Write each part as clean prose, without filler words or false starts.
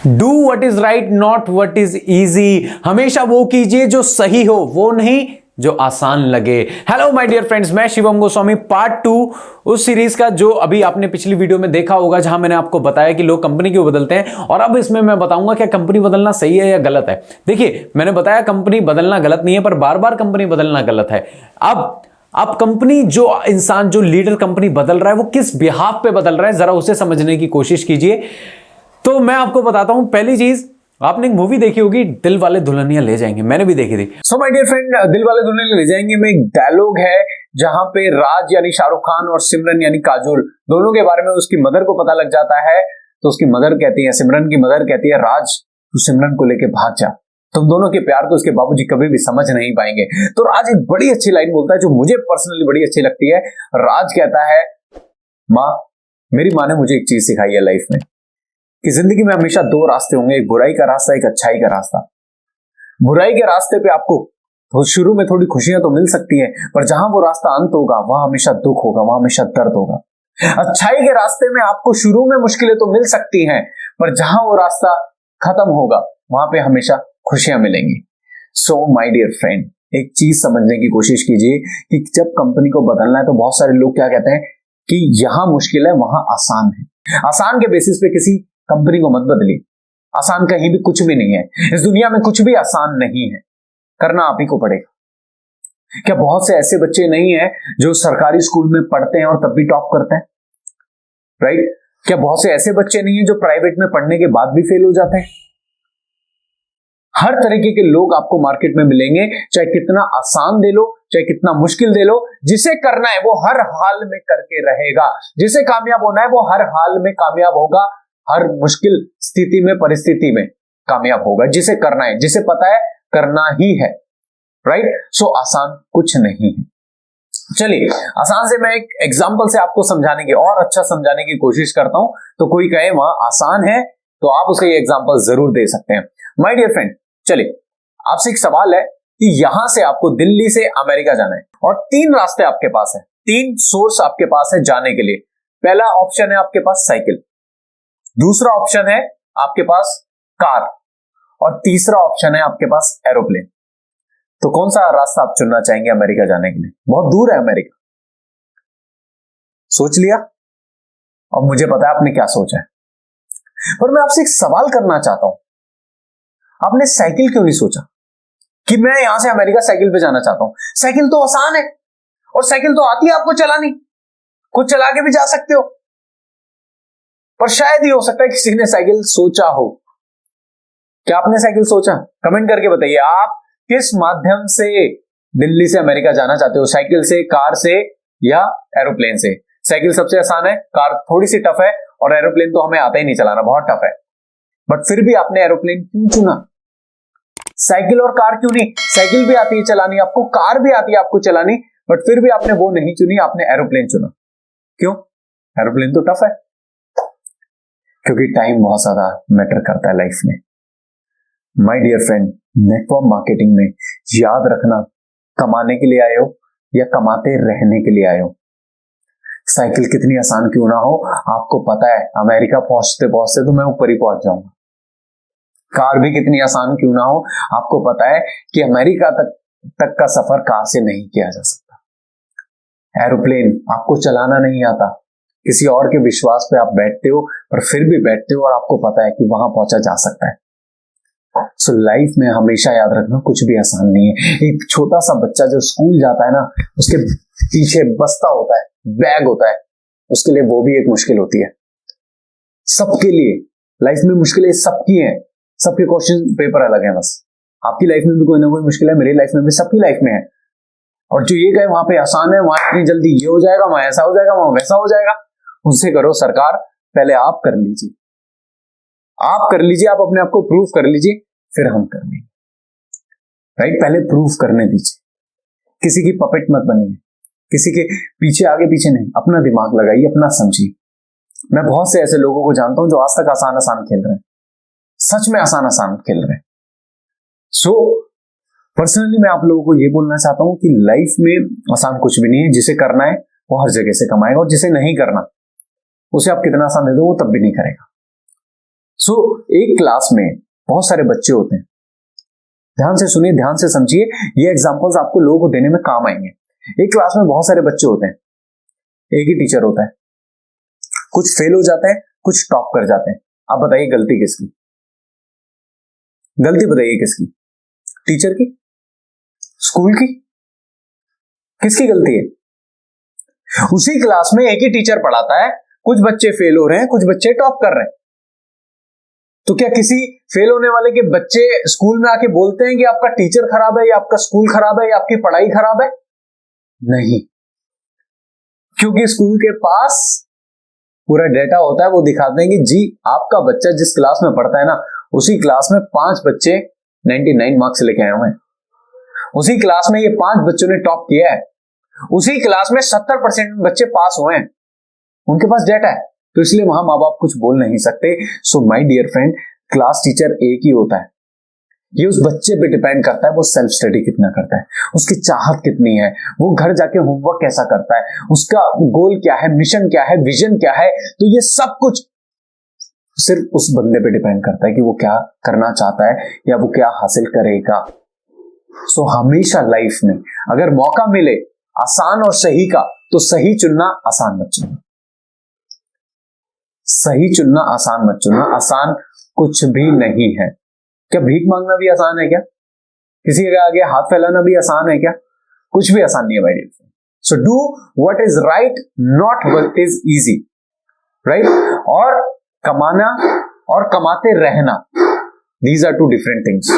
Do what is right, not what is easy. हमेशा वो कीजिए जो सही हो, वो नहीं जो आसान लगे। हेलो माय डियर फ्रेंड्स, मैं शिवम गोस्वामी। पार्ट 2 उस सीरीज का जो अभी आपने पिछली वीडियो में देखा होगा, जहां मैंने आपको बताया कि लोग कंपनी क्यों बदलते हैं, और अब इसमें मैं बताऊंगा क्या कंपनी बदलना सही है या गलत है। देखिए, मैंने बताया कंपनी बदलना गलत नहीं है, पर बार बार कंपनी बदलना गलत है। अब कंपनी, जो इंसान, जो लीडर कंपनी बदल रहा है, वो किस बिहाफ पे बदल रहा है, जरा उसे समझने की कोशिश कीजिए। तो मैं आपको बताता हूं। पहली चीज, आपने एक मूवी देखी होगी, दिल वाले दुल्हनिया ले जाएंगे, मैंने भी देखी थी। सो माय डियर फ्रेंड, दिल वाले दुल्हनिया ले जाएंगे में एक डायलॉग है जहां पे राज यानी शाहरुख खान और सिमरन यानी काजोल, दोनों के बारे में उसकी मदर को पता लग जाता है। तो उसकी मदर कहती है, सिमरन की मदर कहती है, राज तू सिमरन को लेके भाग जा, तुम दोनों के प्यार को उसके बाबूजी कभी भी समझ नहीं पाएंगे। तो राज एक बड़ी अच्छी लाइन बोलता है जो मुझे पर्सनली बड़ी अच्छी लगती है। राज कहता है, माँ, मेरी माँ ने मुझे एक चीज सिखाई है लाइफ में, कि जिंदगी में हमेशा दो रास्ते होंगे, एक बुराई का रास्ता, एक अच्छाई का रास्ता। बुराई के रास्ते पे आपको तो शुरू में थोड़ी खुशियां तो मिल सकती हैं, पर जहां वो रास्ता अंत होगा वहां हमेशा दुख होगा, वहां हमेशा दर्द होगा। अच्छाई के रास्ते में आपको शुरू में मुश्किलें तो मिल सकती हैं, पर जहां वो रास्ता खत्म होगा वहां पे हमेशा खुशियां मिलेंगी। सो माय डियर फ्रेंड, एक चीज समझने की कोशिश कीजिए कि जब कंपनी को बदलना है तो बहुत सारे लोग क्या कहते हैं कि यहां मुश्किल है, वहां आसान है। आसान के बेसिस पे किसी कंपनी को मत बदलिए। आसान कहीं भी कुछ भी नहीं है। इस दुनिया में कुछ भी आसान नहीं है, करना आप ही को पड़ेगा। क्या बहुत से ऐसे बच्चे नहीं है जो सरकारी स्कूल में पढ़ते हैं और तब भी टॉप करते हैं? राइट? क्या बहुत से ऐसे बच्चे नहीं है जो प्राइवेट में पढ़ने के बाद भी फेल हो जाते हैं? हर तरीके के लोग आपको मार्केट में मिलेंगे, चाहे कितना आसान दे लो, चाहे कितना मुश्किल दे लो। जिसे करना है वो हर हाल में करके रहेगा, जिसे कामयाब होना है वो हर हाल में कामयाब होगा, हर मुश्किल स्थिति में, परिस्थिति में कामयाब होगा। जिसे करना है, जिसे पता है करना ही है। राइट? सो आसान कुछ नहीं है। चलिए, आसान से मैं एक एग्जांपल से आपको समझाने की और अच्छा समझाने की कोशिश करता हूं। तो कोई कहे वहां आसान है तो आप उसे एग्जांपल जरूर दे सकते हैं। माय डियर फ्रेंड, चलिए, आपसे एक सवाल है कि यहां से आपको दिल्ली से अमेरिका जाना है और 3 रास्ते आपके पास है, 3 सोर्स आपके पास है जाने के लिए। पहला ऑप्शन है आपके पास साइकिल, दूसरा ऑप्शन है आपके पास कार, और तीसरा ऑप्शन है आपके पास एरोप्लेन। तो कौन सा रास्ता आप चुनना चाहेंगे अमेरिका जाने के लिए? बहुत दूर है अमेरिका। सोच लिया? और मुझे पता है आपने क्या सोचा है, पर मैं आपसे एक सवाल करना चाहता हूं। आपने साइकिल क्यों नहीं सोचा कि मैं यहां से अमेरिका साइकिल पे जाना चाहता हूं? साइकिल तो आसान है और साइकिल तो आती है आपको चलानी, खुद चला के भी जा सकते हो। पर शायद ही हो सकता है किसी ने साइकिल सोचा हो। क्या आपने साइकिल सोचा? कमेंट करके बताइए, आप किस माध्यम से दिल्ली से अमेरिका जाना चाहते हो? साइकिल से, कार से या एरोप्लेन से? साइकिल सबसे आसान है, कार थोड़ी सी टफ है, और एरोप्लेन तो हमें आता ही नहीं चलाना, बहुत टफ है। बट फिर भी आपने एरोप्लेन क्यों चुना? साइकिल और कार क्यों नहीं? साइकिल भी आती है चलानी आपको, कार भी आती है आपको चलानी, बट फिर भी आपने वो नहीं चुनी, आपने एरोप्लेन चुना। क्यों? एरोप्लेन तो टफ है। क्योंकि टाइम बहुत ज्यादा मैटर करता है लाइफ में। My dear friend, network marketing में याद रखना, कमाने के लिए आए हो या कमाते रहने के लिए आए हो। साइकिल कितनी आसान क्यों ना हो, आपको पता है अमेरिका पहुंचते पहुंचते तो मैं ऊपर ही पहुंच जाऊंगा। कार भी कितनी आसान क्यों ना हो, आपको पता है कि अमेरिका तक का सफर कार से नहीं किया जा सकता। एरोप्लेन आपको चलाना नहीं आता, किसी और के विश्वास पे आप बैठते हो, पर फिर भी बैठते हो और आपको पता है कि वहां पहुंचा जा सकता है। सो लाइफ में हमेशा याद रखना, कुछ भी आसान नहीं है। एक छोटा सा बच्चा जो स्कूल जाता है ना, उसके पीछे बस्ता होता है, बैग होता है, उसके लिए वो भी एक मुश्किल होती है। सबके लिए लाइफ में मुश्किलें सबकी हैं, सबके क्वेश्चन पेपर अलग है। बस आपकी लाइफ में भी कोई ना कोई मुश्किल है, मेरी लाइफ में भी, सबकी लाइफ में है। और जो ये कहे वहां पे आसान है, वहां इतनी जल्दी ये हो जाएगा, वहां ऐसा हो जाएगा, वहां वैसा हो जाएगा, उनसे करो सरकार, पहले आप कर लीजिए। आप कर लीजिए, आप अपने आप को प्रूव कर लीजिए, फिर हम कर लेंगे। राइट? पहले प्रूव करने दीजिए। किसी की पपेट मत बनिए, किसी के पीछे आगे पीछे नहीं, अपना दिमाग लगाइए, अपना समझिए। मैं बहुत से ऐसे लोगों को जानता हूं जो आज तक आसान आसान खेल रहे हैं, सच में आसान आसान खेल रहे हैं। सो पर्सनली मैं आप लोगों को ये बोलना चाहता हूं कि लाइफ में आसान कुछ भी नहीं है। जिसे करना है वो हर जगह से कमाएगा, और जिसे नहीं करना उसे आप कितना आसान दे दो वो तब भी नहीं करेगा। सो एक क्लास में बहुत सारे बच्चे होते हैं। ध्यान से सुनिए, ध्यान से समझिए, ये एग्जांपल्स आपको लोगों को देने में काम आएंगे। एक क्लास में बहुत सारे बच्चे होते हैं, एक ही टीचर होता है, कुछ फेल हो जाते हैं, कुछ टॉप कर जाते हैं। आप बताइए गलती किसकी? गलती बताइए किसकी? टीचर की? स्कूल की? किसकी गलती है? उसी क्लास में एक ही टीचर पढ़ाता है, कुछ बच्चे फेल हो रहे हैं, कुछ बच्चे टॉप कर रहे हैं। तो क्या किसी फेल होने वाले के बच्चे स्कूल में आके बोलते हैं कि आपका टीचर खराब है या आपका स्कूल खराब है या आपकी पढ़ाई खराब है? नहीं, क्योंकि स्कूल के पास पूरा डेटा होता है। वो दिखाते हैं कि जी आपका बच्चा जिस क्लास में पढ़ता है ना, उसी क्लास में 5 बच्चे 99 मार्क्स लेके आए हुए हैं, उसी क्लास में ये 5 बच्चों ने टॉप किया है, उसी क्लास में 70% बच्चे पास हुए हैं। उनके पास डेटा है, तो इसलिए वहां माँ बाप कुछ बोल नहीं सकते। So my dear friend, class teacher एक ही होता है। ये उस बच्चे पे डिपेंड करता है वो सेल्फ स्टडी कितना करता है, उसकी चाहत कितनी है, वो घर जाके होमवर्क कैसा करता है, उसका गोल क्या है, मिशन क्या है, विजन क्या है। तो ये सब कुछ सिर्फ उस बंदे पे डिपेंड करता है कि वो क्या करना चाहता है या वो क्या हासिल करेगा। सो हमेशा लाइफ में अगर मौका मिले आसान और सही का, तो सही चुनना, आसान मत चुनना। सही चुनना, आसान मत चुनना। आसान कुछ भी नहीं है। क्या भीख मांगना भी आसान है क्या? किसी के आगे हाथ फैलाना भी आसान है क्या? कुछ भी आसान नहीं है भाई। So do what is right, not what is easy, right? और कमाना और कमाते रहना, these are two different things.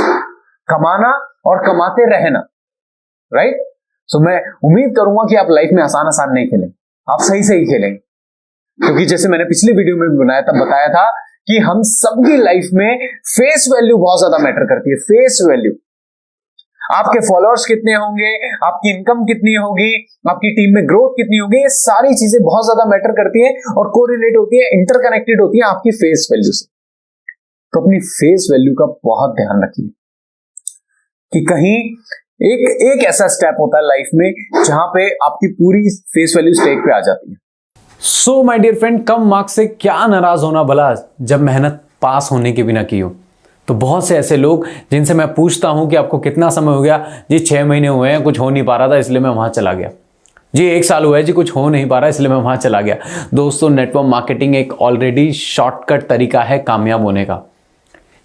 कमाना और कमाते रहना, राइट? सो मैं उम्मीद करूंगा कि आप लाइफ में आसान आसान नहीं खेलेंगे, आप सही सही खेलेंगे। क्योंकि जैसे मैंने पिछली वीडियो में बताया था कि हम सबकी लाइफ में फेस वैल्यू बहुत ज्यादा मैटर करती है। फेस वैल्यू, आपके फॉलोअर्स कितने होंगे, आपकी इनकम कितनी होगी, आपकी टीम में ग्रोथ कितनी होगी, ये सारी चीजें बहुत ज्यादा मैटर करती है और कोरिलेट होती है, इंटरकनेक्टेड होती है आपकी फेस वैल्यू से। तो अपनी फेस वैल्यू का बहुत ध्यान रखिए कि कहीं एक ऐसा स्टेप होता है लाइफ में जहां पे आपकी पूरी फेस वैल्यू स्टेक पे आ जाती है। सो माय डियर फ्रेंड, कम मार्क्स से क्या नाराज होना भला, जब मेहनत पास होने की भी ना की हो। तो बहुत से ऐसे लोग जिनसे मैं पूछता हूं कि आपको कितना समय हो गया, जी 6 महीने हुए हैं, कुछ हो नहीं पा रहा था इसलिए मैं वहां चला गया। जी 1 साल हुआ है, जी कुछ हो नहीं पा रहा इसलिए मैं वहां चला गया। दोस्तों, नेटवर्क मार्केटिंग एक ऑलरेडी शॉर्टकट तरीका है कामयाब होने का।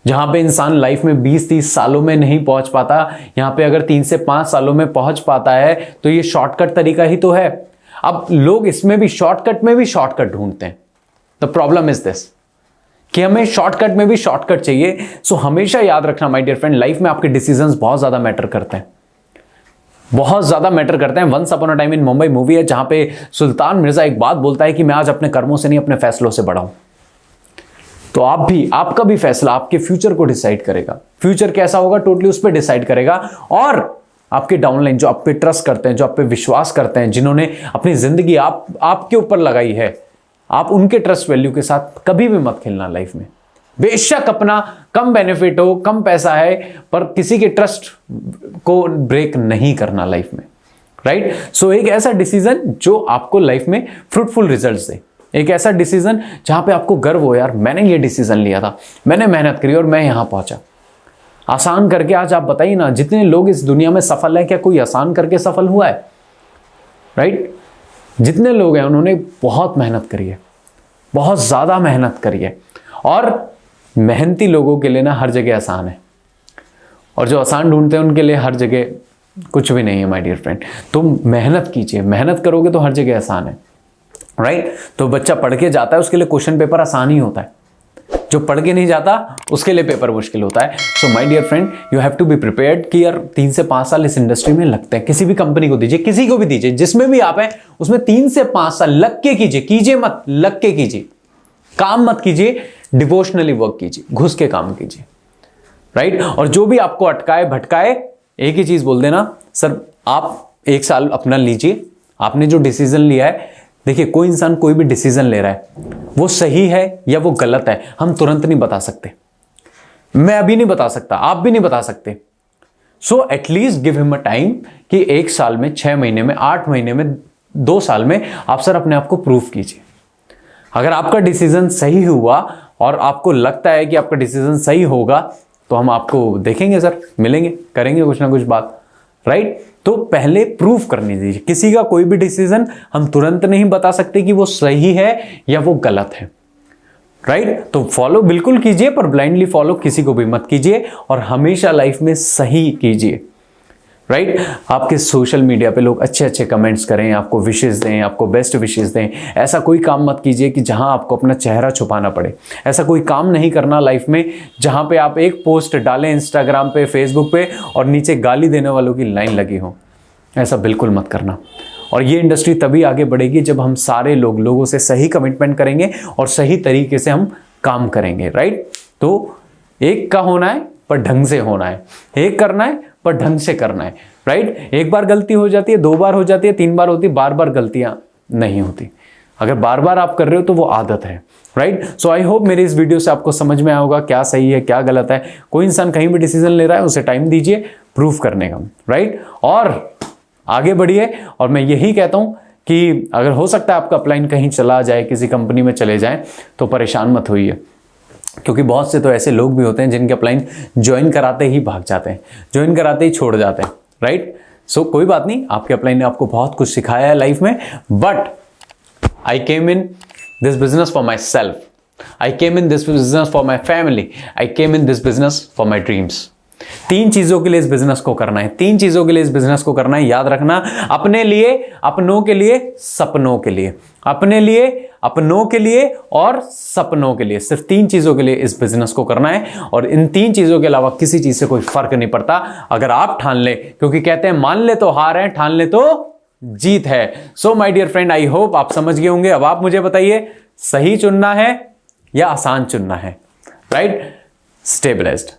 जहां पे इंसान लाइफ में 20-30 सालों में नहीं पहुंच पाता, यहां पे अगर 3 से 5 सालों में पहुंच पाता है तो ये शॉर्टकट तरीका ही तो है। अब लोग इसमें भी शॉर्टकट में भी शॉर्टकट ढूंढते हैं। द प्रॉब्लम इज दिस कि हमें शॉर्टकट में भी शॉर्टकट चाहिए। सो हमेशा याद रखना माय डियर फ्रेंड, लाइफ में आपके डिसीजंस बहुत ज्यादा मैटर करते हैं, बहुत ज्यादा मैटर करते हैं। Once upon a time in Mumbai movie है जहां पे सुल्तान मिर्जा एक बात बोलता है कि मैं आज अपने कर्मों से नहीं अपने फैसलों से बढ़ा हूं। तो आप भी, आपका भी फैसला आपके फ्यूचर को डिसाइड करेगा। फ्यूचर कैसा होगा टोटली उस पर डिसाइड करेगा। और आपके डाउनलाइन जो आप पे ट्रस्ट करते हैं, जो आप पे विश्वास करते हैं, जिन्होंने अपनी जिंदगी आपके ऊपर लगाई है, आप उनके ट्रस्ट वैल्यू के साथ कभी भी मत खेलना लाइफ में। बेशक अपना कम बेनिफिट हो, कम पैसा है, पर किसी के ट्रस्ट को ब्रेक नहीं करना लाइफ में, राइट? सो एक ऐसा डिसीजन जो आपको लाइफ में फ्रूटफुल रिजल्ट्स दे, एक ऐसा डिसीजन जहां पे आपको गर्व हो, यार मैंने ये डिसीजन लिया था, मैंने मेहनत करी और मैं यहां पहुंचा। आसान करके आज आप बताइए ना, जितने लोग इस दुनिया में सफल हैं, क्या कोई आसान करके सफल हुआ है? राइट? जितने लोग हैं उन्होंने बहुत मेहनत करी है, बहुत ज्यादा मेहनत करी है। और मेहनती लोगों के लिए ना हर जगह आसान है, और जो आसान ढूंढते हैं उनके लिए हर जगह कुछ भी नहीं है माय डियर फ्रेंड। तुम मेहनत कीजिए, मेहनत करोगे तो हर जगह आसान है, राइट? तो बच्चा पढ़ के जाता है उसके लिए क्वेश्चन पेपर आसान ही होता है, जो पढ़ के नहीं जाता उसके लिए पेपर मुश्किल होता है। So my dear friend, you have to be prepared कि यार 3 से 5 साल इस इंडस्ट्री में लगते हैं। किसी भी कंपनी को दीजिए, किसी को भी दीजिए, जिसमें भी आप हैं उसमें 3 से 5 साल लग के कीजिए मत, लग के कीजिए। काम मत कीजिए, डिवोशनली वर्क कीजिए, घुस के काम कीजिए, राइट? और जो भी आपको अटकाए भटकाए, एक ही चीज बोल देना, सर आप 1 साल अपना लीजिए, आपने जो डिसीजन लिया है। देखिए, कोई इंसान कोई भी डिसीजन ले रहा है, वो सही है या वो गलत है, हम तुरंत नहीं बता सकते। मैं अभी नहीं बता सकता, आप भी नहीं बता सकते। So at least give him a time कि 1 साल में, 6 महीने में, 8 महीने में, 2 साल में आप सर अपने आप को प्रूव कीजिए। अगर आपका डिसीजन सही हुआ और आपको लगता है कि आपका डिसीजन सही होगा तो हम आपको देखेंगे सर, मिलेंगे, करेंगे कुछ ना कुछ बात, राइट। तो पहले प्रूफ करने दीजिए। किसी का कोई भी डिसीजन हम तुरंत नहीं बता सकते कि वो सही है या वो गलत है, राइट। तो फॉलो बिल्कुल कीजिए, पर ब्लाइंडली फॉलो किसी को भी मत कीजिए और हमेशा लाइफ में सही कीजिए, राइट। आपके सोशल मीडिया पे लोग अच्छे अच्छे कमेंट्स करें, आपको विशेस दें, आपको बेस्ट विशेस दें, ऐसा कोई काम मत कीजिए कि जहां आपको अपना चेहरा छुपाना पड़े। ऐसा कोई काम नहीं करना लाइफ में जहां पे आप एक पोस्ट डालें इंस्टाग्राम पे, फेसबुक पे और नीचे गाली देने वालों की लाइन लगी हो। ऐसा बिल्कुल मत करना। और ये इंडस्ट्री तभी आगे बढ़ेगी जब हम सारे लोगों से सही कमिटमेंट करेंगे और सही तरीके से हम काम करेंगे, राइट। तो एक का होना है पर ढंग से होना है, एक करना है पर ढंग से करना है, राइट। एक बार गलती हो जाती है, 2 बार हो जाती है, 3 बार होती है, बार बार गलतियां नहीं होती। अगर बार बार आप कर रहे हो तो वो आदत है, राइट। सो आई होप मेरी इस वीडियो से आपको समझ में आया होगा क्या सही है क्या गलत है। कोई इंसान कहीं भी डिसीजन ले रहा है उसे टाइम दीजिए प्रूफ करने का, राइट, और आगे बढ़िए। और मैं यही कहता हूं कि अगर हो सकता है आपका अपलाइन कहीं चला जाए, किसी कंपनी में चले जाए, तो परेशान मत होइए, क्योंकि बहुत से तो ऐसे लोग भी होते हैं जिनके अपलाइन ज्वाइन कराते ही भाग जाते हैं, ज्वाइन कराते ही छोड़ जाते हैं, राइट। सो कोई बात नहीं, आपके अपलाइन ने आपको बहुत कुछ सिखाया है लाइफ में, but I came in this business for my self, I came in this business for my family, I came in this business for my dreams. 3 चीजों के लिए इस बिजनेस को करना है, 3 चीजों के लिए इस बिजनेस को करना है, याद रखना। अपने लिए, अपनों के लिए, सपनों के लिए, अपने लिए, अपनों के लिए और सपनों के लिए। सिर्फ 3 चीजों के लिए इस बिजनेस को करना है और इन 3 चीजों के अलावा किसी चीज से कोई फर्क नहीं पड़ता अगर आप ठान ले, क्योंकि कहते हैं मान ले तो हार है, ठान ले तो जीत है। So my dear friend, I hope आप समझ गए होंगे। अब आप मुझे बताइए, सही चुनना है या आसान चुनना है, राइट। Stay blessed.